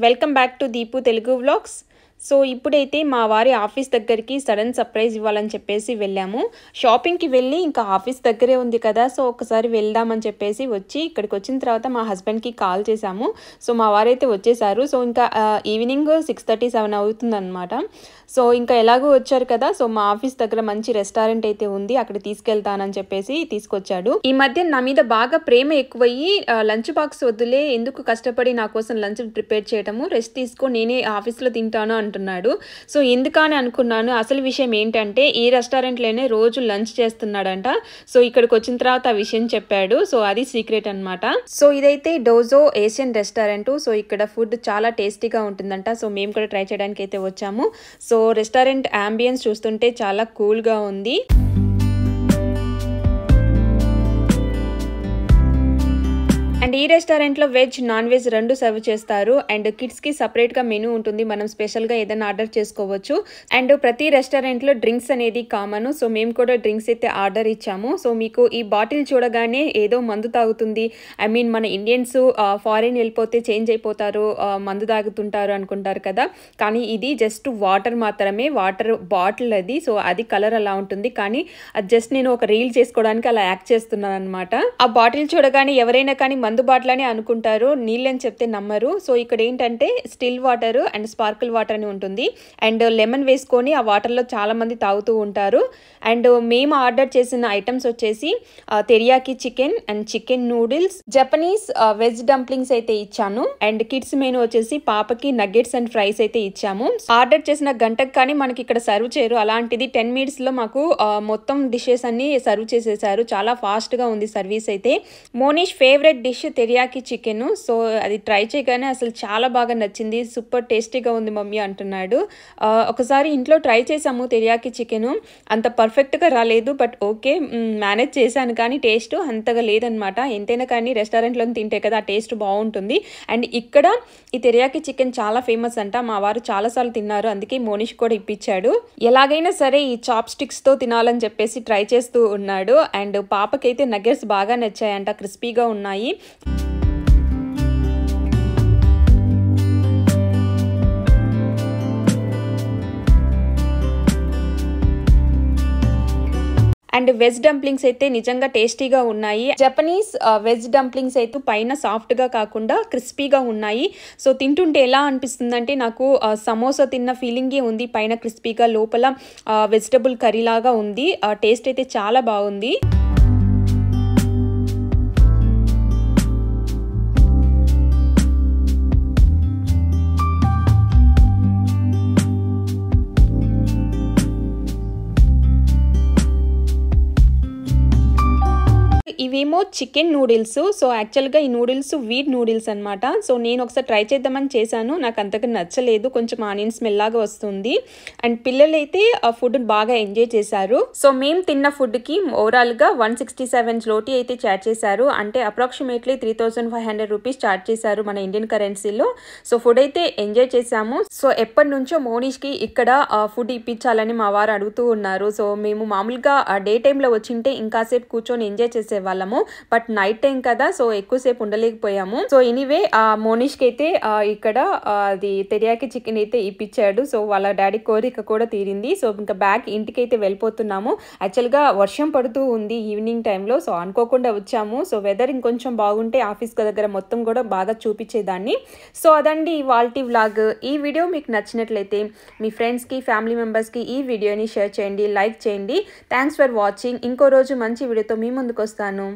Welcome back to Deepu Telugu vlogs. So ఇప్పుడైతే మా వారి ఆఫీస్ దగ్గరికి సడన్ సర్ప్రైజ్ ఇవ్వాలని చెప్పేసి వెళ్ళాము. షాపింగ్కి వెళ్ళి ఇంకా ఆఫీస్ దగ్గరే ఉంది కదా, సో ఒకసారి వెళ్దామని చెప్పేసి వచ్చి ఇక్కడికి వచ్చిన తర్వాత మా హస్బెండ్కి కాల్ చేశాము. సో మా వారైతే వచ్చేసారు. సో ఇంకా ఈవినింగ్ 6:37 అవుతుందన్నమాట. సో ఇంకా ఎలాగో వచ్చారు కదా, సో మా ఆఫీస్ దగ్గర మంచి రెస్టారెంట్ అయితే ఉంది, అక్కడ తీసుకెళ్తానని చెప్పేసి తీసుకొచ్చాడు. ఈ మధ్య నా మీద బాగా ప్రేమ ఎక్కువయ్యి లంచ్ బాక్స్ వద్దులే, ఎందుకు కష్టపడి నా కోసం లంచ్ ప్రిపేర్ చేయటము, రెస్ట్ తీసుకో, నేనే ఆఫీస్లో తింటాను అంటున్నాడు. సో ఎందుకని అనుకున్నాను. అసలు విషయం ఏంటంటే ఈ రెస్టారెంట్లోనే రోజు లంచ్ చేస్తున్నాడంట. సో ఇక్కడికి వచ్చిన తర్వాత ఆ విషయం చెప్పాడు. సో అది సీక్రెట్ అనమాట. సో ఇదైతే డోజో ఏషియన్ రెస్టారెంట్. సో ఇక్కడ ఫుడ్ చాలా టేస్టీగా ఉంటుందంట. సో మేము కూడా ట్రై చేయడానికి అయితే వచ్చాము. సో రెస్టారెంట్ అంబియన్స్ చూస్తుంటే చాలా కూల్గా ఉంది. అండ్ ఈ రెస్టారెంట్లో వెజ్ నాన్ వెజ్ రెండు సర్వ్ చేస్తారు. అండ్ కిడ్స్కి సపరేట్గా మెనూ ఉంటుంది, మనం స్పెషల్గా ఏదైనా ఆర్డర్ చేసుకోవచ్చు. అండ్ ప్రతి రెస్టారెంట్లో డ్రింక్స్ అనేది కామన్. సో మేము కూడా డ్రింక్స్ అయితే ఆర్డర్ ఇచ్చాము. సో మీకు ఈ బాటిల్ చూడగానే ఏదో మందు తాగుతుంది, ఐ మీన్ మన ఇండియన్స్ ఫారిన్ వెళ్ళిపోతే చేంజ్ అయిపోతారు, మందు తాగుతుంటారు అనుకుంటారు కదా, కానీ ఇది జస్ట్ వాటర్ మాత్రమే, వాటర్ బాటిల్ అది. సో అది కలర్ అలా ఉంటుంది, కానీ అది జస్ట్ నేను ఒక రీల్ చేసుకోవడానికి అలా యాక్ట్ చేస్తున్నాను అనమాట. ఆ బాటిల్ చూడగానే ఎవరైనా కానీ మందు బాటిల్ అని అనుకుంటారు, నీళ్ళని చెప్తే నమ్మరు. సో ఇక్కడ ఏంటంటే still water and sprinkle water అని ఉంటుంది. అండ్ లెమన్ వేసుకొని ఆ వాటర్లో చాలా మంది తాగుతూ ఉంటారు. అండ్ మేము ఆర్డర్ చేసిన ఐటమ్స్ వచ్చేసి teriyaki chicken and chicken noodles, Japanese veg dumplings అయితే ఇచ్చాను. అండ్ కిడ్స్ మెనూ వచ్చేసి పాపకి నగ్గెట్స్ అండ్ ఫ్రైస్ అయితే ఇచ్చాము. ఆర్డర్ చేసిన గంటకు కానీ మనకి ఇక్కడ సర్వ్ చేయరు, అలాంటిది 10 minutes లో మాకు మొత్తం డిషెస్ అన్ని సర్వ్ చేసేసారు. చాలా ఫాస్ట్ గా ఉంది సర్వీస్ అయితే. Monish favourite dish teriyaki chicken. So అది ట్రై చేయగానే అసలు చాలా బాగా నచ్చింది, సూపర్ టేస్టీగా ఉంది మమ్మీ అంటున్నాడు. ఒకసారి ఇంట్లో ట్రై చేసాము తెరియాకి చికెన్, అంత పర్ఫెక్ట్గా రాలేదు, బట్ ఓకే మేనేజ్ చేశాను. కానీ టేస్ట్ అంతగా లేదనమాట. ఎంతైనా కానీ రెస్టారెంట్లో తింటే కదా ఆ టేస్ట్ బాగుంటుంది. అండ్ ఇక్కడ ఈ తెరియాకి చికెన్ చాలా ఫేమస్ అంట, మా వారు చాలాసార్లు తిన్నారు, అందుకే మోనిష్ కూడా ఇప్పించాడు. ఎలాగైనా సరే ఈ చాప్ స్టిక్స్తో తినాలని చెప్పేసి ట్రై చేస్తూ ఉన్నాడు. అండ్ పాపకైతే నగ్గెట్స్ బాగా నచ్చాయంట, క్రిస్పీగా ఉన్నాయి. అండ్ వెజ్ డంప్లింగ్స్ అయితే నిజంగా టేస్టీగా ఉన్నాయి. జపనీస్ వెజ్ డంప్లింగ్స్ అయితే పైన సాఫ్ట్గా కాకుండా క్రిస్పీగా ఉన్నాయి. సో తింటుంటే ఎలా అనిపిస్తుందంటే నాకు సమోసా తిన్న ఫీలింగే ఉంది, పైన క్రిస్పీగా లోపల వెజిటబుల్ కర్రీ లాగా ఉంది. టేస్ట్ అయితే చాలా బాగుంది. ఇవేమో చికెన్ నూడిల్స్. సో యాక్చువల్గా ఈ నూడిల్స్ వీట్ నూడిల్స్ అనమాట. సో నేను ఒకసారి ట్రై చేద్దామని చేశాను, నాకు అంతగా నచ్చలేదు, కొంచెం ఆనియన్ స్మెల్ లాగా వస్తుంది. అండ్ పిల్లలైతే ఆ ఫుడ్ బాగా ఎంజాయ్ చేశారు. సో మేము తిన్న ఫుడ్కి ఓవరాల్గా 167 zloty అయితే చార్జ్ చేశారు, అంటే అప్రాక్సిమేట్లీ 3500 రూపీస్ చార్జ్ చేశారు మన ఇండియన్ కరెన్సీలో. సో ఫుడ్ అయితే ఎంజాయ్ చేశాము. సో ఎప్పటి నుంచో మోనిష్కి ఇక్కడ ఫుడ్ ఇప్పించాలని మా వారు అడుగుతూ ఉన్నారు. సో మేము మామూలుగా డే టైంలో వచ్చింటే ఇంకాసేపు కూర్చొని ఎంజాయ్ చేసేవాళ్ళము, బట్ నైట్ టైం కదా, సో ఎక్కువసేపు ఉండలేకపోయాము. సో ఎనీవే మోనిష్కి అయితే ఇక్కడ అది తెరియాకి చికెన్ అయితే ఇప్పించాడు. సో వాళ్ళ డాడీ కోరిక కూడా తీరింది. సో ఇంకా బ్యాక్ ఇంటికి అయితే వెళ్ళిపోతున్నాము. యాక్చువల్గా వర్షం పడుతూ ఉంది ఈవినింగ్ టైంలో, సో అనుకోకుండా వచ్చాము. సో వెదర్ ఇంకొంచెం బాగుంటే ఆఫీస్ దగ్గర మొత్తం కూడా బాగా చూపించేదాన్ని. సో అదండి ఇవాల్టి వ్లాగ్. ఈ వీడియో మీకు నచ్చినట్లయితే మీ ఫ్రెండ్స్కి ఫ్యామిలీ మెంబర్స్కి ఈ వీడియోని షేర్ చేయండి, లైక్ చేయండి. Thanks for watching. ఇంకో రోజు మంచి వీడియోతో మీ ముందుకు వస్తాను.